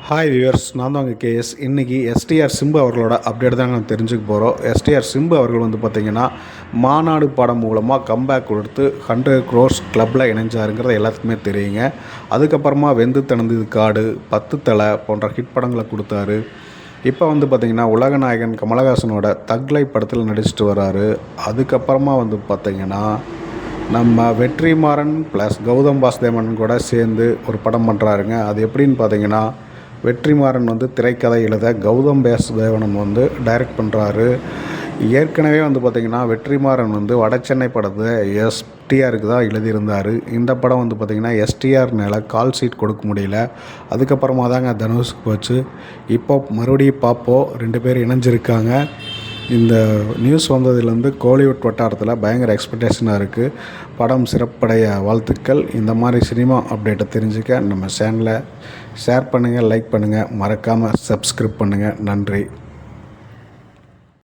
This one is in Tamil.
ஹாய் வியூவர்ஸ், நான் தான் உங்கள் கேஎஸ். இன்றைக்கி எஸ்டிஆர் சிம்பு அவர்களோட அப்டேட் தான் நம்ம தெரிஞ்சுக்க போகிறோம். எஸ்டிஆர் சிம்பு அவர்கள் பார்த்திங்கன்னா மாநாடு படம் மூலமாக கம்பேக் கொடுத்து 100 crores கிளப்பில் இணைஞ்சாருங்கிறது எல்லாத்துக்குமே தெரியுங்க. அதுக்கப்புறமா வெந்து தணிந்தது காடு, 10 தலை போன்ற ஹிட் படங்களை கொடுத்தாரு. இப்போ பார்த்திங்கன்னா உலகநாயகன் கமலஹாசனோட தக் லைஃப் படத்தில் நடிச்சிட்டு வராரு. அதுக்கப்புறமா பார்த்திங்கன்னா நம்ம வெற்றிமாறன் ப்ளஸ் கௌதம் வாசுதேவன் கூட சேர்ந்து ஒரு படம் பண்ணுறாருங்க. அது எப்படின்னு பார்த்திங்கன்னா, வெற்றிமாறன் திரைக்கதை எழுத கௌதம் வாசுதேவன் டைரக்ட் பண்ணுறாரு. ஏற்கனவே பார்த்திங்கன்னா வெற்றிமாறன் வடசென்னை படத்தை எஸ்டிஆருக்கு தான் எழுதியிருந்தார். இந்த படம் பார்த்திங்கன்னா எஸ்டிஆர்னால கால் ஷீட் கொடுக்க முடியல. அதுக்கப்புறமா தாங்க தனுஷ்க்கு போச்சு. இப்போ மறுபடியும் பார்ப்போம், 2 பேர் இணைஞ்சிருக்காங்க. இந்த நியூஸ் வந்ததுலேருந்து கோலிவுட் வட்டாரத்தில் பயங்கர எக்ஸ்பெக்டேஷனாக இருக்குது. படம் சிறப்படைய வாழ்த்துக்கள். இந்த மாதிரி சினிமா அப்டேட்டை தெரிஞ்சுக்க நம்ம சேனலை ஷேர் பண்ணுங்கள், லைக் பண்ணுங்கள், மறக்காமல் சப்ஸ்கிரைப் பண்ணுங்கள். நன்றி.